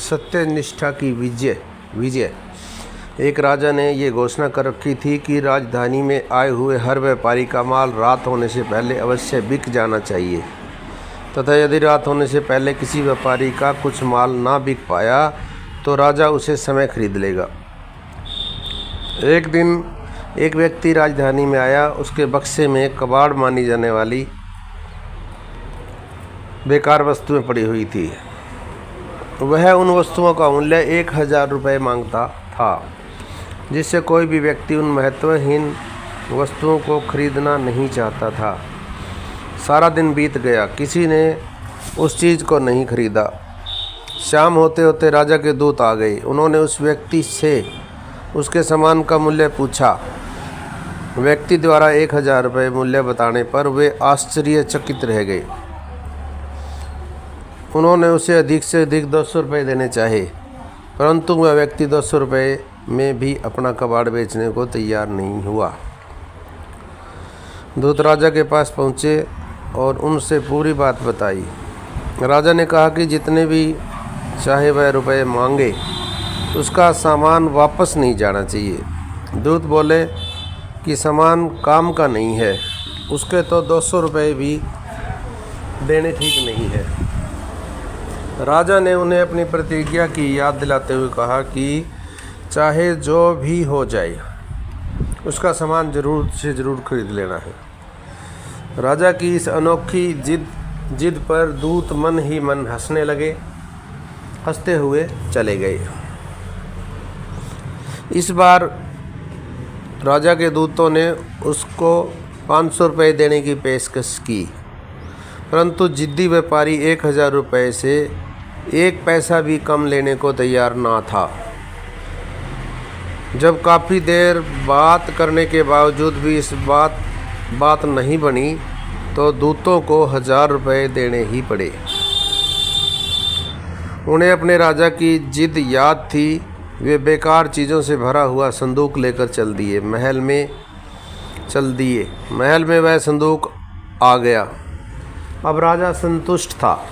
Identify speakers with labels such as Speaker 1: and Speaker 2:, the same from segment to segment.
Speaker 1: सत्यनिष्ठा की विजय। एक राजा ने ये घोषणा कर रखी थी कि राजधानी में आए हुए हर व्यापारी का माल रात होने से पहले अवश्य बिक जाना चाहिए तथा यदि रात होने से पहले किसी व्यापारी का कुछ माल ना बिक पाया तो राजा उसे समय खरीद लेगा। एक दिन एक व्यक्ति राजधानी में आया। उसके बक्से में कबाड़ मानी जाने वाली बेकार वस्तुएं पड़ी हुई थी। वह उन वस्तुओं का मूल्य 1000 रुपये मांगता था, जिससे कोई भी व्यक्ति उन महत्वहीन वस्तुओं को खरीदना नहीं चाहता था। सारा दिन बीत गया, किसी ने उस चीज़ को नहीं खरीदा। शाम होते होते राजा के दूत आ गए। उन्होंने उस व्यक्ति से उसके सामान का मूल्य पूछा। व्यक्ति द्वारा 1000 रुपये मूल्य बताने पर वे आश्चर्यचकित रह गए। उन्होंने उसे अधिक से अधिक 200 रुपये देने चाहे, परंतु वह व्यक्ति 200 रुपये में भी अपना कबाड़ बेचने को तैयार नहीं हुआ। दूत राजा के पास पहुँचे और उनसे पूरी बात बताई। राजा ने कहा कि जितने भी चाहे वह रुपये मांगे, उसका सामान वापस नहीं जाना चाहिए। दूत बोले कि सामान काम का नहीं है, उसके तो 200 रुपये भी देने ठीक नहीं है। राजा ने उन्हें अपनी प्रतिज्ञा की याद दिलाते हुए कहा कि चाहे जो भी हो जाए, उसका सामान ज़रूर से ज़रूर खरीद लेना है। राजा की इस अनोखी जिद पर दूत मन ही मन हंसते हुए चले गए। इस बार राजा के दूतों ने उसको 500 रुपये देने की पेशकश की, परंतु जिद्दी व्यापारी 1000 रुपये से 1 पैसा भी कम लेने को तैयार ना था। जब काफ़ी देर बात करने के बावजूद भी इस बात नहीं बनी तो दूतों को 1000 रुपये देने ही पड़े। उन्हें अपने राजा की जिद याद थी। वे बेकार चीज़ों से भरा हुआ संदूक लेकर चल दिए। महल में वह संदूक आ गया। अब राजा संतुष्ट था।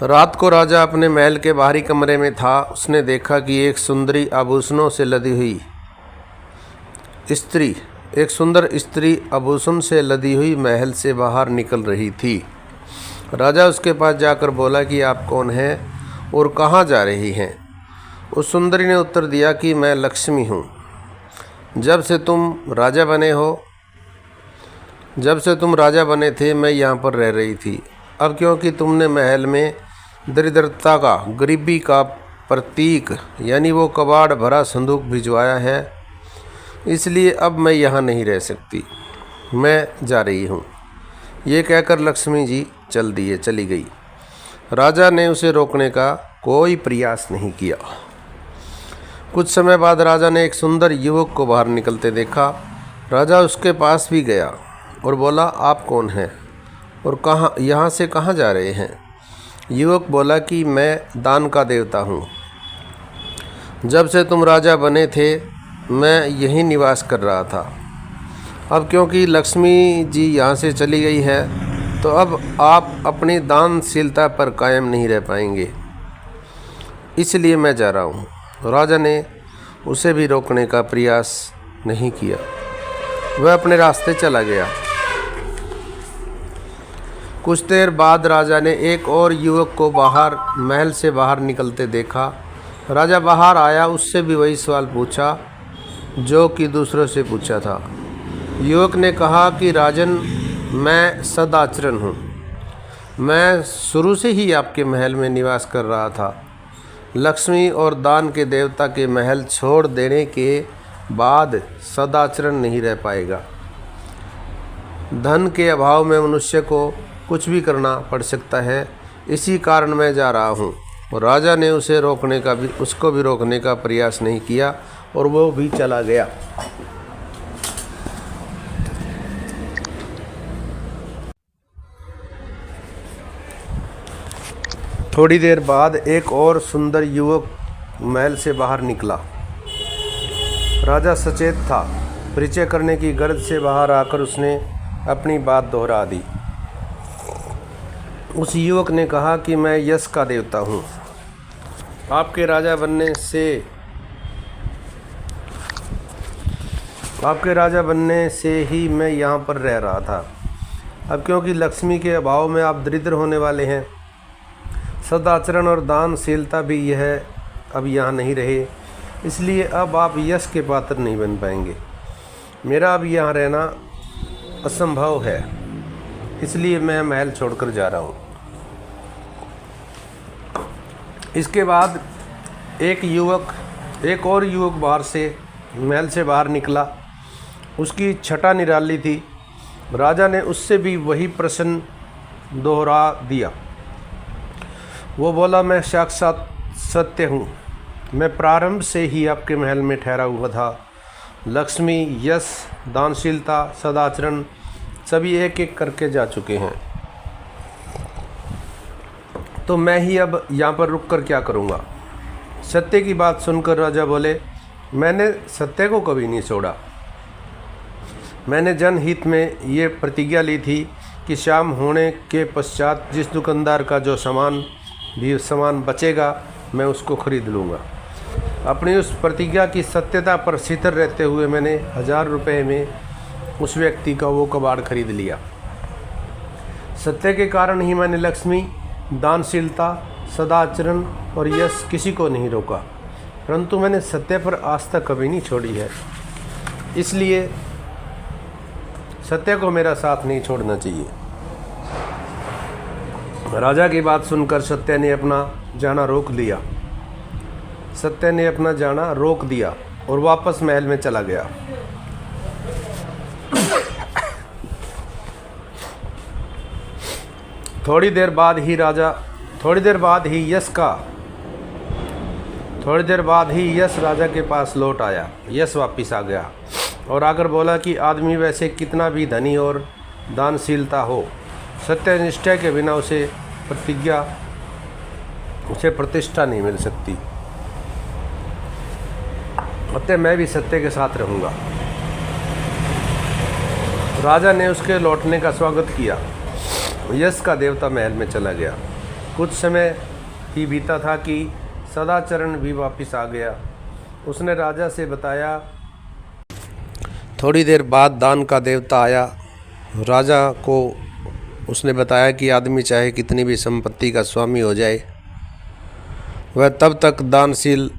Speaker 1: रात को राजा अपने महल के बाहरी कमरे में था। उसने देखा कि एक सुंदर स्त्री आभूषण से लदी हुई महल से बाहर निकल रही थी। राजा उसके पास जाकर बोला कि आप कौन हैं और कहाँ जा रही हैं? उस सुंदरी ने उत्तर दिया कि मैं लक्ष्मी हूँ। जब से तुम राजा बने थे मैं यहाँ पर रह रही थी। अब क्योंकि तुमने महल में दरिद्रता का, गरीबी का प्रतीक यानी वो कबाड़ भरा संदूक भिजवाया है, इसलिए अब मैं यहाँ नहीं रह सकती। मैं जा रही हूँ। ये कहकर लक्ष्मी जी चली गई। राजा ने उसे रोकने का कोई प्रयास नहीं किया। कुछ समय बाद राजा ने एक सुंदर युवक को बाहर निकलते देखा। राजा उसके पास भी गया और बोला, आप कौन हैं और यहाँ से कहाँ जा रहे हैं? युवक बोला कि मैं दान का देवता हूँ। जब से तुम राजा बने थे मैं यहीं निवास कर रहा था। अब क्योंकि लक्ष्मी जी यहाँ से चली गई है तो अब आप अपनी दानशीलता पर कायम नहीं रह पाएंगे, इसलिए मैं जा रहा हूँ। राजा ने उसे भी रोकने का प्रयास नहीं किया। वह अपने रास्ते चला गया। कुछ देर बाद राजा ने एक और युवक को महल से बाहर निकलते देखा। राजा बाहर आया, उससे भी वही सवाल पूछा जो कि दूसरों से पूछा था। युवक ने कहा कि राजन, मैं सदाचरण हूँ। मैं शुरू से ही आपके महल में निवास कर रहा था। लक्ष्मी और दान के देवता के महल छोड़ देने के बाद सदाचरण नहीं रह पाएगा। धन के अभाव में मनुष्य को कुछ भी करना पड़ सकता है, इसी कारण मैं जा रहा हूँ। राजा ने उसको भी रोकने का प्रयास नहीं किया और वो भी चला गया। थोड़ी देर बाद एक और सुंदर युवक महल से बाहर निकला। राजा सचेत था। परिचय करने की गर्ज से बाहर आकर उसने अपनी बात दोहरा दी। उस युवक ने कहा कि मैं यश का देवता हूँ। आपके राजा बनने से ही मैं यहाँ पर रह रहा था। अब क्योंकि लक्ष्मी के अभाव में आप दरिद्र होने वाले हैं, सदाचरण और दानशीलता भी यह अब यहाँ नहीं रहे, इसलिए अब आप यश के पात्र नहीं बन पाएंगे। मेरा अब यहाँ रहना असंभव है, इसलिए मैं महल छोड़कर जा रहा हूँ। इसके बाद एक और युवक महल से बाहर निकला। उसकी छटा निराली थी। राजा ने उससे भी वही प्रश्न दोहरा दिया। वो बोला, मैं साक्षात सत्य हूँ। मैं प्रारंभ से ही आपके महल में ठहरा हुआ था। लक्ष्मी, यश, दानशीलता, सदाचरण सभी एक एक करके जा चुके हैं, तो मैं ही अब यहाँ पर रुक कर क्या करूँगा। सत्य की बात सुनकर राजा बोले, मैंने सत्य को कभी नहीं छोड़ा। मैंने जनहित में ये प्रतिज्ञा ली थी कि शाम होने के पश्चात जिस दुकानदार का जो सामान बचेगा मैं उसको खरीद लूँगा। अपनी उस प्रतिज्ञा की सत्यता पर स्थिर रहते हुए मैंने 1000 रुपये में उस व्यक्ति का वो कबाड़ खरीद लिया। सत्य के कारण ही मैंने लक्ष्मी, दानशीलता, सदाचरण और यश किसी को नहीं रोका, परंतु मैंने सत्य पर आस्था कभी नहीं छोड़ी है। इसलिए सत्य को मेरा साथ नहीं छोड़ना चाहिए। राजा की बात सुनकर सत्य ने अपना जाना रोक दिया और वापस महल में चला गया। थोड़ी देर बाद ही यश राजा के पास लौट आया। यश वापिस आ गया और आकर बोला कि आदमी वैसे कितना भी धनी और दानशीलता हो, सत्यनिष्ठा के बिना उसे प्रतिष्ठा नहीं मिल सकती। अतः मैं भी सत्य के साथ रहूँगा। राजा ने उसके लौटने का स्वागत किया। यश का देवता महल में चला गया। कुछ समय ही बीता था कि सदाचरण भी वापस आ गया। उसने राजा से बताया। थोड़ी देर बाद दान का देवता आया। राजा को उसने बताया कि आदमी चाहे कितनी भी संपत्ति का स्वामी हो जाए, वह तब तक दानशील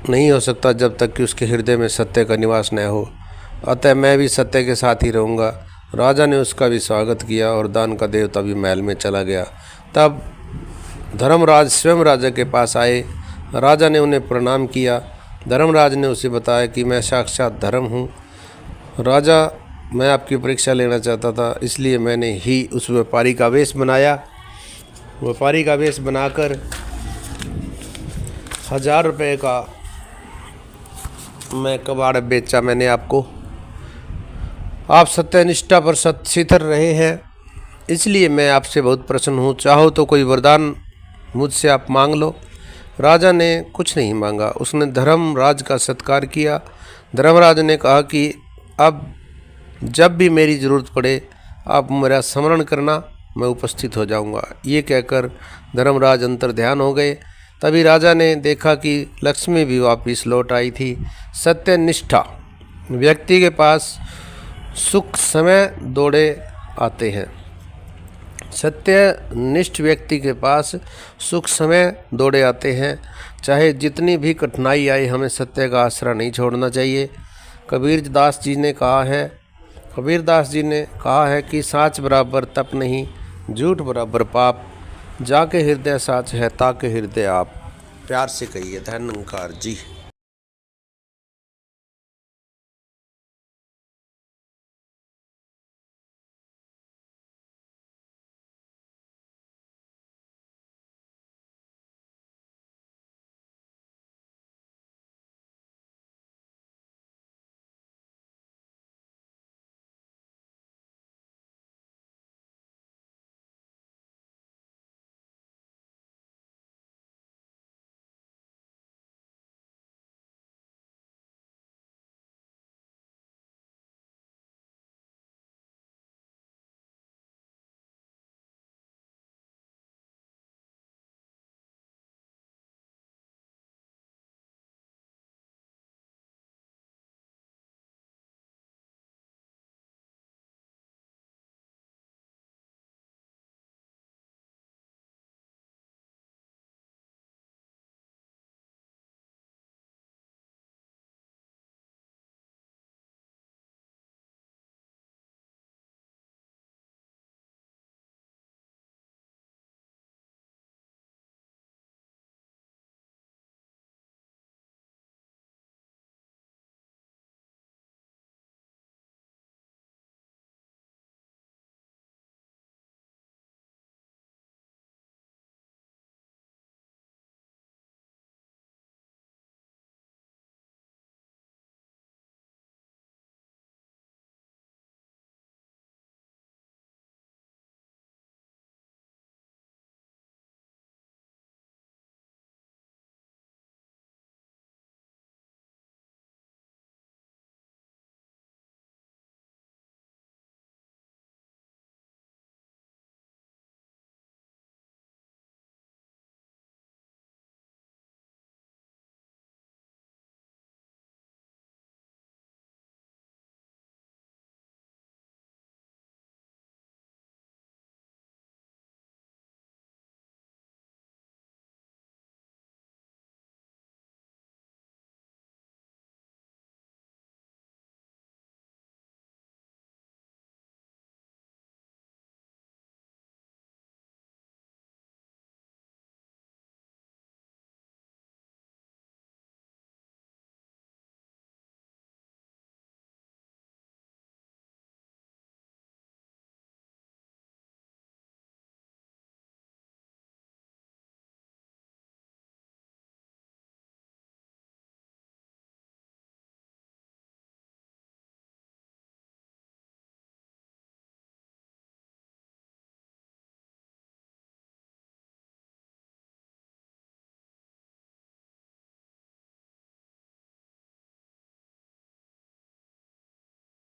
Speaker 1: नहीं हो सकता जब तक कि उसके हृदय में सत्य का निवास न हो। अतः मैं भी सत्य के साथ ही रहूँगा। राजा ने उसका भी स्वागत किया और दान का देवता भी महल में चला गया। तब धर्मराज स्वयं राजा के पास आए। राजा ने उन्हें प्रणाम किया। धर्मराज ने उसे बताया कि मैं साक्षात धर्म हूँ। राजा, मैं आपकी परीक्षा लेना चाहता था, इसलिए मैंने ही उस व्यापारी का वेश बनाया। व्यापारी का वेश बनाकर 1000 रुपये का मैं कबाड़ बेचा मैंने आपको। आप सत्यनिष्ठा पर स्थिर रहे हैं, इसलिए मैं आपसे बहुत प्रसन्न हूँ। चाहो तो कोई वरदान मुझसे आप मांग लो। राजा ने कुछ नहीं मांगा। उसने धर्मराज का सत्कार किया। धर्मराज ने कहा कि अब जब भी मेरी ज़रूरत पड़े आप मेरा स्मरण करना, मैं उपस्थित हो जाऊंगा। ये कहकर धर्मराज अंतर्ध्यान हो गए। तभी राजा ने देखा कि लक्ष्मी भी वापस लौट आई थी। सत्यनिष्ठा व्यक्ति के पास सुख समय दौड़े आते हैं। सत्यनिष्ठ व्यक्ति के पास सुख समय दौड़े आते हैं। चाहे जितनी भी कठिनाई आए, हमें सत्य का आसरा नहीं छोड़ना चाहिए। कबीरदास जी ने कहा है कि साच बराबर तप नहीं, झूठ बराबर पाप, जाके हृदय साच है ताके हृदय आप। प्यार से कहिए। धन्यवाद जी।